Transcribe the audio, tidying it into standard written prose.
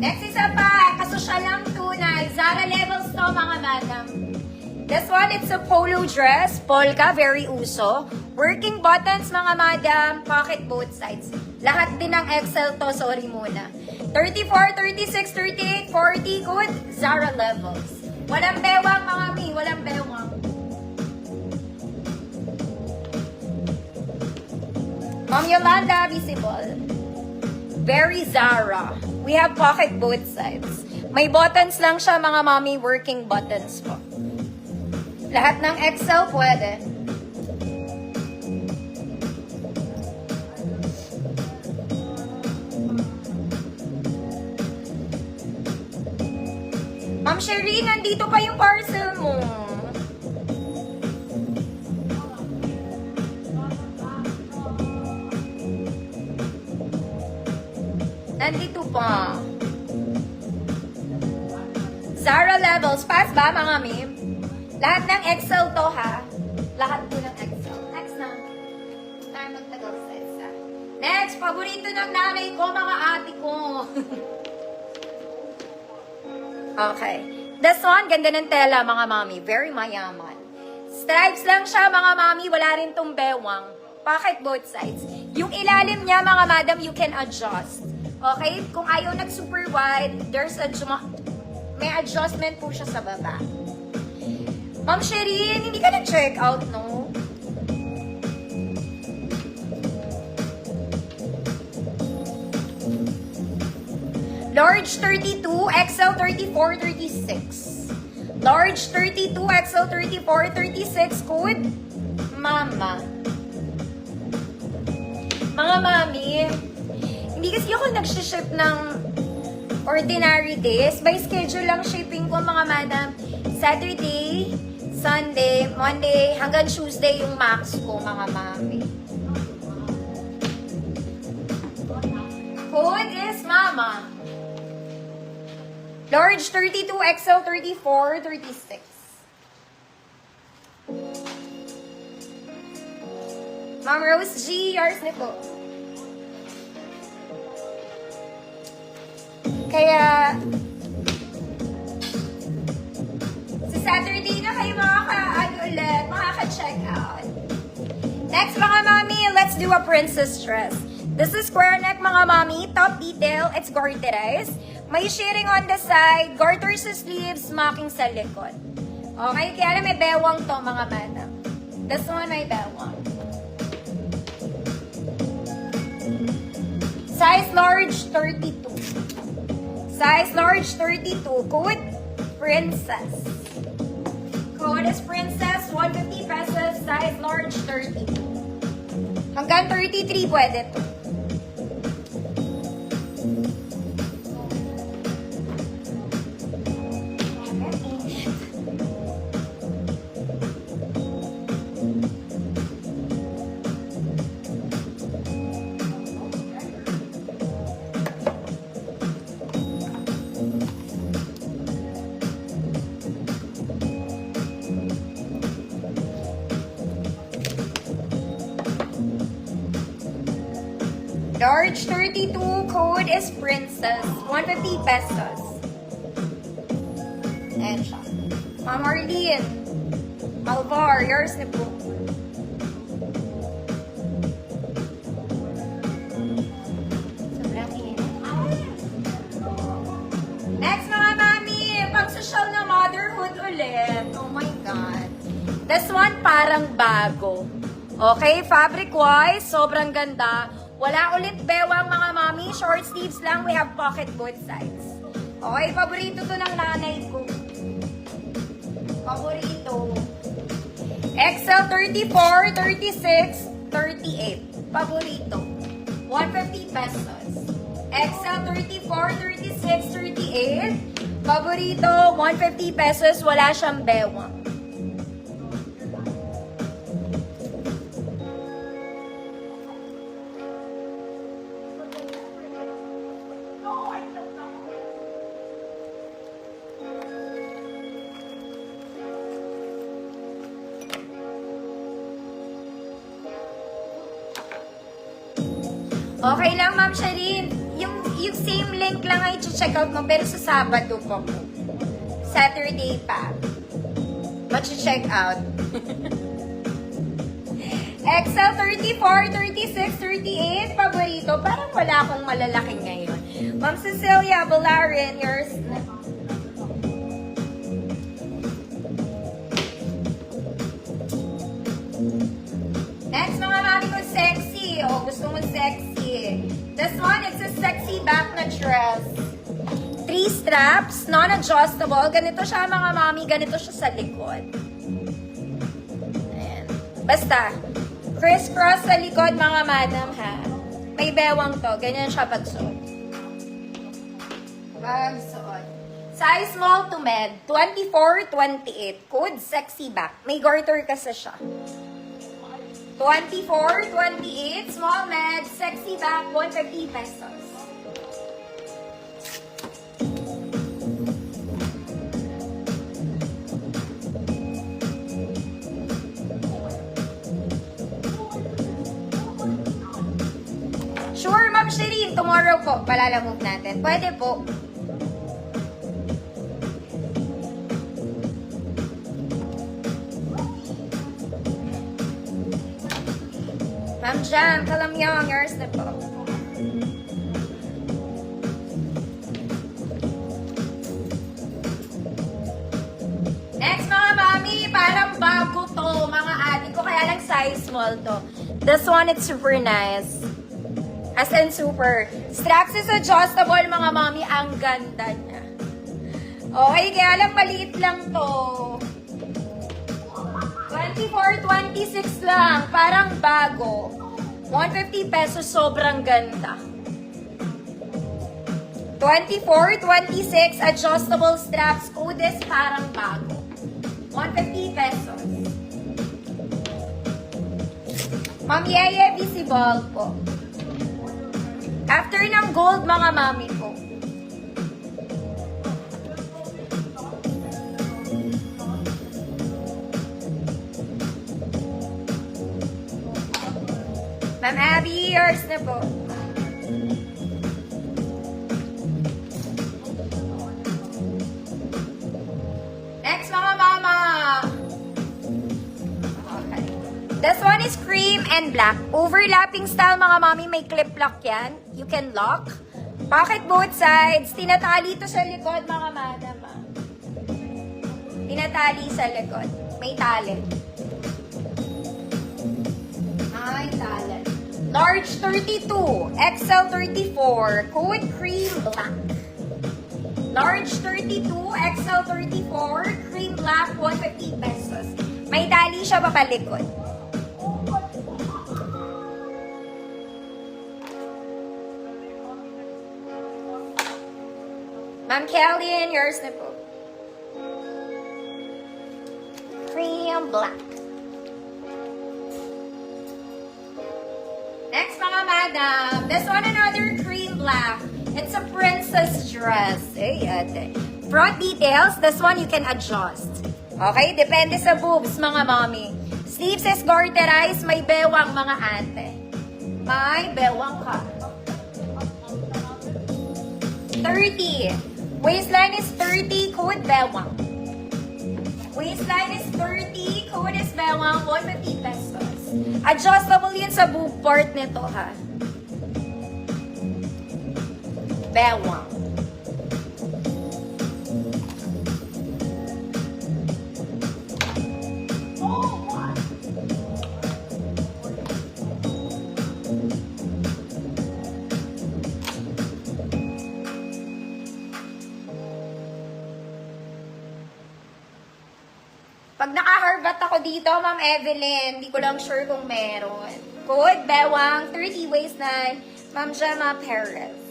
Next isa pa, kasosyal lang tunay. Zara levels to mga madam. This one, it's a polo dress, polka, very uso. Working buttons mga madam, pocket both sides. Lahat din ng XL to, sorry muna. 34, 36, 38, 40, good. Zara levels. Walang bewang mga mi, walang bewang. Ma'am Yolanda, visible. Very Zara. We have pocket both sides. May buttons lang siya mga mami, working buttons po. Lahat ng XL pwede. Ma'am Sherry, nandito pa yung parcel mo. Nandito pa. Zara levels. Pass ba mga ma'am? Lahat ng XL to ha. Lahat po ng XL. Next na. Tayo magtagal sa isa. Next, paborito ng nanay ko, mga ate ko. Okay. This one, ganda ng tela, mga mami. Very mayaman. Stripes lang siya, mga mami. Wala rin tong bewang. Pocket both sides. Yung ilalim niya, mga madam, you can adjust. Okay? Kung ayaw nag-super wide, may adjustment po siya sa baba. Ma'am Sherin, hindi ka nag-check out, no? Large 32, XL 34, 36. Large 32, XL 34, 36. Code? Mama. Mga mami, hindi kasi ako nag-ship ng ordinary days. By schedule lang shipping ko, mga madam. Saturday, Sunday, Monday, hanggang Tuesday yung max ko, mga mami. Code is Mama. Large 32, XL 34, 36. Ma'am Rose G, yours na po. Kaya, sa Saturday na kayo makaka-check out. Next mga mami, let's do a princess dress. This is square neck mga mami, top detail, it's garterized. May shearing on the side, garter sa sleeves, smocking sa likod. Okay, kaya may bewang to mga madam. This one may bewang. Size large 32. Size large 32. Code princess. Code is princess, 150 pesos. Size large 30. Hanggang 33 pwede to. Large 32, code is princess, 150 pesos. Ayan siya. Ma'am Arlene, Alvar, yours na po. Sobrang init. Next mga mami, pang-social na motherhood ulit. Oh my God. This one parang bago. Okay, fabric-wise, sobrang ganda. Wala ulit bewang mga mami. Short sleeves lang. We have pocket both sides. Okay, paborito to ng nanay ko. Paborito. XL 34, 36, 38. Paborito. 150 pesos. XL 34, 36, 38. Paborito, 150 pesos. Wala siyang bewang. Okay lang, Ma'am Sherin. yung same link lang ay check out mo, pero sa Sabado pa po. Saturday pa. Check out. XL 34, 36, 38, paborito. Parang wala akong malalaki ngayon. Ma'am Cecilia Balarin, yours. Next, mga mami ko, sexy. O, gusto mo sexy. This one, it's a sexy back na dress. 3 straps, non-adjustable. Ganito siya, mga mami. Ganito siya sa likod. Ayan. Basta, crisscross sa likod, mga madam, ha? May bewang to. Ganyan siya pagsuot. Pagsuot. Size small to med. 24, 28. Code sexy back. May garter kasi siya. 24, 28, small med, sexy back, 150 pesos. Sure, Ma'am Shireen, tomorrow po, palalamove natin. Pwede po. Ma'am Jam, Kalamyong, yours na po. Next, mga mami, parang bago to, mga ate ko, kaya lang size small to. This one, it's super nice. As in super. Straps is adjustable, mga mami, ang ganda niya. Okay, kaya lang maliit lang to. 24, 26 lang. Parang bago. 150 pesos, sobrang ganda. 24, 26, adjustable straps. Code is parang bago. 150 pesos. Ma'am Yeye, visible po. After ng gold, mga mami po. Ma'am Abby, yours na po. Next, mga mama. Okay. This one is cream and black. Overlapping style, mga mami. May clip lock yan. You can lock. Pocket both sides. Tinatali ito sa likod, mga madam. Tinatali sa likod. May tali. May tali. Large 32, XL 34, code cream black. Large 32, XL 34, cream black, 150 pesos. May tali siya papalikod. Ma'am Kelly, yours na po. Cream black. Next, mga madam. This one, another cream black. It's a princess dress. Hey, ate. Front details, this one you can adjust. Okay? Depende sa boobs, mga mommy. Sleeves is garterized. May bewang, mga ate. May bewang ka. 30. Waistline is 30. Code bewang. Waistline is 30. Code is bewang. 150 pesos. Adjustable yun sa boob part nito, ha? Bewang. Pag naka-harbat ako dito, Ma'am Evelyn, hindi ko lang sure kung meron. Code, bewang, 30 waistline, Ma'am Gemma Perez.